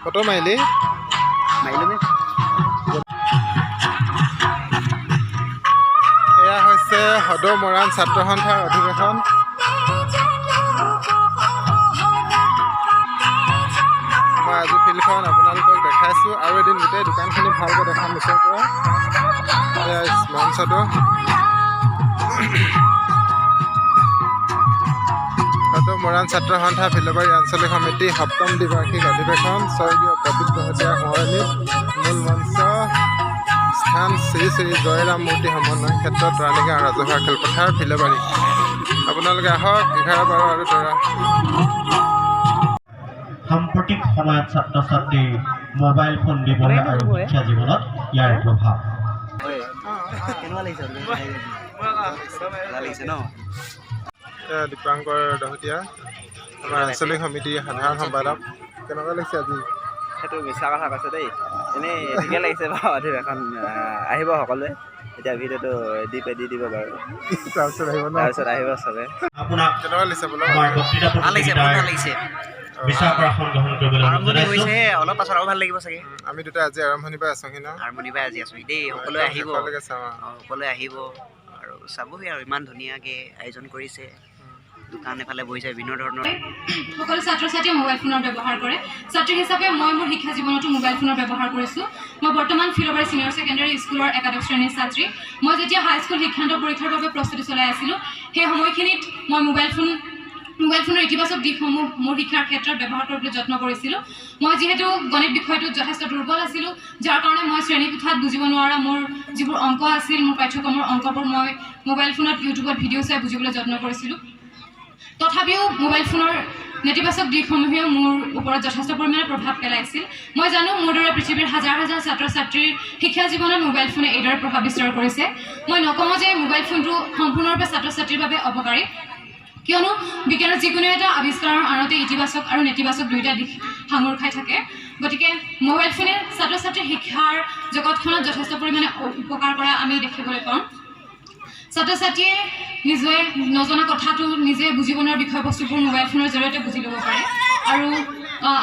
Photo মাৰিলি এয়া হৈছে সদৌ মৰাণ ছাত্ৰ সন্থাৰ অধিৱেশন। মই আজি ফিল্ডখন আপোনালোকক দেখাইছোঁ আৰু এদিন গোটেই দোকানখিনি ভালকৈ দেখাম ওচৰৰ পৰা। এয়া মঞ্চটো সদৌ মৰাণ ছাত্ৰ সন্থা ফিলবাৰী আঞ্চলিক সমিতি ৭ম দ্বিবাৰ্ষিক অধিৱেশন স্বৰ্গীয় প্ৰদীপ দহতীয়া সোঁৱৰণিত মূল মঞ্চ স্থান শ্ৰী শ্ৰী জয়ৰাম মূৰ্তি সমন্বয় ক্ষেত্ৰত ৰাণীগাঁও ৰাজহুৱা খেলপথাৰ ফিলবাৰী। আপোনালোকে আহক 11, 12 আৰু 13। সাম্প্ৰতিক সময়ত ছাত্ৰ ছাত্ৰীৰ মোবাইল ফোন ব্যৱহাৰ আৰু শিক্ষা জীৱনত ইয়াৰ প্ৰভাৱ দীপাংকৰ দহতীয়া আমাৰ আঞ্চলিক সমিতিৰ সাধাৰণ সম্পাদক। কেনেকুৱা লাগিছে আজি? সেইটো মিছা কথা কৈছে দেই, এনেই ঠিকে লাগিছে বাৰু। অধিৱেশন আহিব সকলোৱে, এতিয়া ভিডিঅ'টো দি দিব বাৰু, তাৰপিছত আহিব চবে। আপোনাক কেনেকুৱা লাগিছে বোলো? ভাল লাগিছে, বহুত ভাল লাগিছে। আৰম্ভণি হৈছেহে, অলপ পাছত আৰু ভাল লাগিব চাগে। আমি দুটা আজি আৰম্ভণি পাই আছোঁ ন? আৰম্ভণি পাই আজি আছোঁ দেই। সকলোৱে আহিব, সকলোৱে আহিব আৰু চাবহি আৰু ইমান ধুনীয়াকৈ আয়োজন কৰিছে। দোকান এফালে বহিছে বিভিন্ন ধৰণৰ। সকলো ছাত্ৰ ছাত্ৰীয়ে মোবাইল ফোনৰ ব্যৱহাৰ কৰে। ছাত্ৰী হিচাপে মই মোৰ শিক্ষা জীৱনতো মোবাইল ফোনৰ ব্যৱহাৰ কৰিছোঁ। মই বৰ্তমান ফিলবাৰী ছিনিয়ৰ ছেকেণ্ডেৰী স্কুলৰ একাদশ শ্ৰেণীৰ ছাত্ৰী। মই যেতিয়া হাইস্কুল শিক্ষান্ত পৰীক্ষাৰ বাবে প্ৰস্তুতি চলাই আছিলোঁ, সেই সময়খিনিত মই মোবাইল ফোনৰ ইতিবাচক দিশসমূহ মোৰ শিক্ষাৰ ক্ষেত্ৰত ব্যৱহাৰ কৰিবলৈ যত্ন কৰিছিলোঁ। মই যিহেতু গণিত বিষয়টোত যথেষ্ট দুৰ্বল আছিলোঁ, যাৰ কাৰণে মই শ্ৰেণীকোঠাত বুজিব নোৱাৰা মোৰ যিবোৰ অংক আছিল, মোৰ পাঠ্যক্ৰমৰ অংকবোৰ মই মোবাইল ফোনত ইউটিউবত ভিডিঅ' চাই বুজিবলৈ যত্ন কৰিছিলোঁ। তথাপিও মোবাইল ফোনৰ নেতিবাচক দিশসমূহেও মোৰ ওপৰত যথেষ্ট পৰিমাণে প্ৰভাৱ পেলাইছিল। মই জানো মোৰ দৰে পৃথিৱীৰ হাজাৰ হাজাৰ ছাত্ৰ ছাত্ৰীৰ শিক্ষা জীৱনত মোবাইল ফোনে এইদৰে প্ৰভাৱ বিস্তাৰ কৰিছে। মই নকওঁ যে মোবাইল ফোনটো সম্পূৰ্ণৰূপে ছাত্ৰ ছাত্ৰীৰ বাবে অপকাৰী, কিয়নো বিজ্ঞানৰ যিকোনো এটা আৱিষ্কাৰৰ আঁৰতে ইতিবাচক আৰু নেতিবাচক দুয়োটা দিশ সাঙুৰ খাই থাকে। গতিকে মোবাইল ফোনে ছাত্ৰ ছাত্ৰীৰ শিক্ষাৰ জগতখনত যথেষ্ট পৰিমাণে উপকাৰ কৰা আমি দেখিবলৈ পাওঁ। ছাত্ৰ ছাত্ৰীয়ে নিজে নজনা কথাটো নিজে বুজিব নোৱাৰা বিষয়বস্তুবোৰ মোবাইল ফোনৰ জৰিয়তে বুজি ল'ব পাৰে। আৰু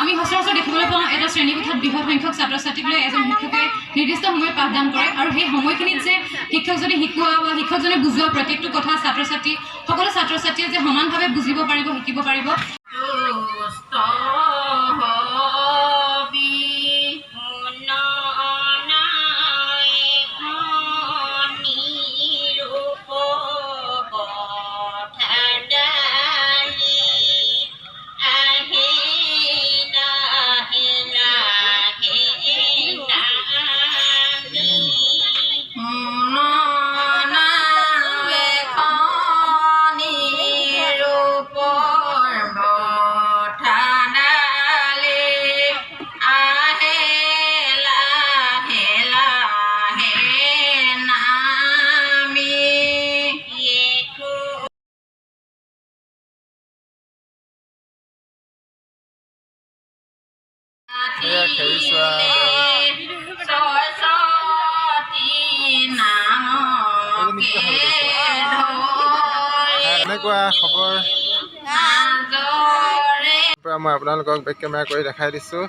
আমি সচৰাচৰ দেখিবলৈ পাওঁ এটা শ্ৰেণীকোঠাত বৃহৎ সংখ্যক ছাত্ৰ ছাত্ৰীক লৈ এজন শিক্ষকে নিৰ্দিষ্ট সময়ত পাঠদান কৰে, আৰু সেই সময়খিনিত যে শিক্ষকজনে শিকোৱা বা শিক্ষকজনে বুজোৱা প্ৰত্যেকটো কথা সকলো ছাত্ৰ ছাত্ৰীয়ে যে সমানভাৱে বুজিব পাৰিব, শিকিব পাৰিব, এনেকুৱা খবৰ মই আপোনালোকক বেক কেমেৰা কৰি দেখাই দিছোঁ।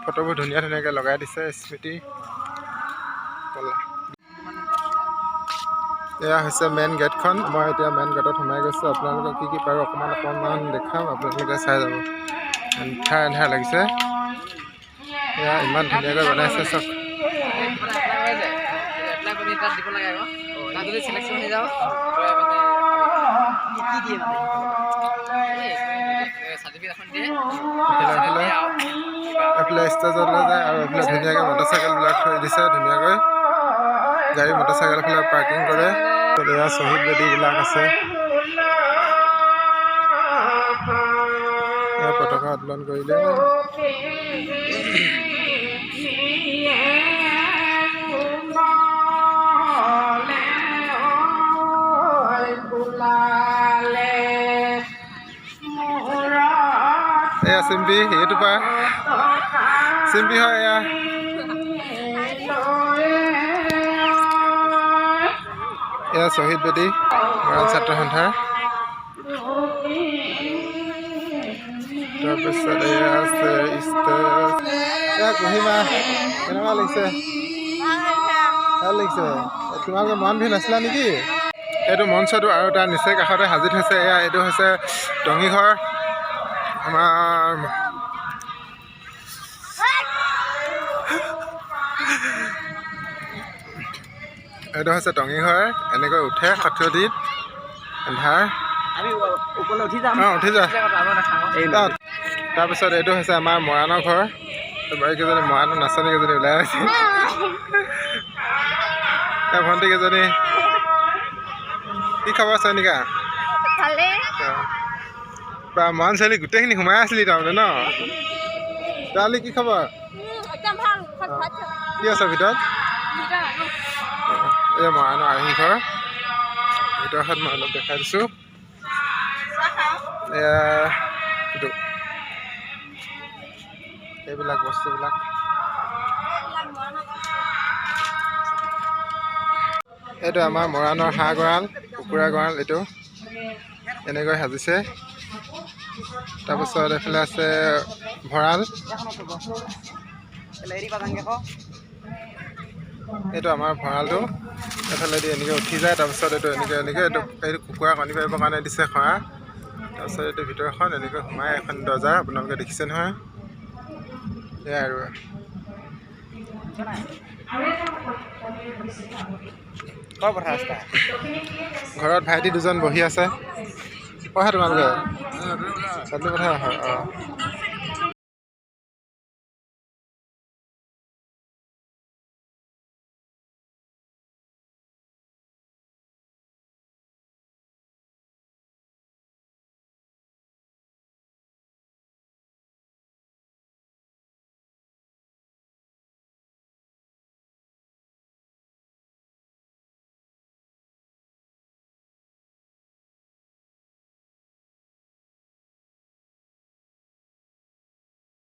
ফটোবোৰ ধুনীয়া ধুনীয়াকৈ লগাই দিছে স্মৃতি। এয়া হৈছে মেইন গেটখন। মই এতিয়া মেইন গেটত সোমাই গৈছোঁ। আপোনালোকক কি পাৰোঁ অকণমান দেখাম, আপোনালোকে চাই যাব। এন্ধাৰ লাগিছে। এয়া ইমান ধুনীয়াকৈ বনাইছে চব। এইফালে ষ্টেজলৈ যায় আৰু এইফালে ধুনীয়াকৈ মটৰচাইকেলবিলাক থৈ দিছে। ধুনীয়াকৈ গাড়ী মটৰচাইকেল এইফালে পাৰ্কিং কৰে। এয়া শ্বহীদ বেদীবিলাক আছে। এয়া পতাকা উত্তোলন কৰিলে। এয়া চিম্পি, এইটো পা চিম্পি হয়। এয়া শ্বহীদ বেদী মৰাণ ছাত্ৰ সন্থাৰ। তাৰপিছত এয়া আছে ষ্টেজ। এয়া কুহিমা কেনেকুৱা লাগিছে? ভাল লাগিছে। তোমালোকে মন ভিৰ নাছিলা নেকি? এইটো মঞ্চটো আৰু তাৰ নিচেই কাষতে সাজি থৈছে। এয়া এইটো হৈছে টঙিঘৰ। আমাৰ এইটো হৈছে টঙিঘৰ। এনেকৈ উঠে সত্যজিত এন্ধাৰ। অঁ উঠি যা। তাৰপিছত এইটো হৈছে আমাৰ মৰাণৰ ঘৰ। বাৰীকেইজনী মৰাণৰ নাচনীকেইজনী ওলাই আছে। ভণ্টিকেইজনী কি খবৰ চয়নিকা? বা মৰাণ ছোৱালী গোটেইখিনি সোমাই আছিলি তাৰমানে ন? ছোৱালী কি খবৰ? কি আছে ভিতৰত? এই মৰাণৰ আৰ্হি ঘৰ। ভিতৰত মই অলপ দেখাই দিছোঁ। এয়া এইবিলাক বস্তুবিলাক এইটো আমাৰ মৰাণৰ হাঁহ গঁৰাল, কুকুৰা গঁৰাল। এইটো এনেকৈ সাজিছে। তাৰপিছত এইফালে আছে ভঁৰাল। এইটো আমাৰ ভঁৰালটো। এইফালেদি এনেকৈ উঠি যায়। তাৰপিছত এইটো এইটো কুকুৰা কণী পাৰিবৰ কাৰণে দিছে খৰা। তাৰপিছত এইটো ভিতৰখন এনেকৈ সোমাই এখন দৰ্জা আপোনালোকে দেখিছে নহয়। সেয়াই আৰু ঘৰত ভাইটি দুজন বহি আছে। পঢ়া তোমালোকে? কথা হয়। অঁ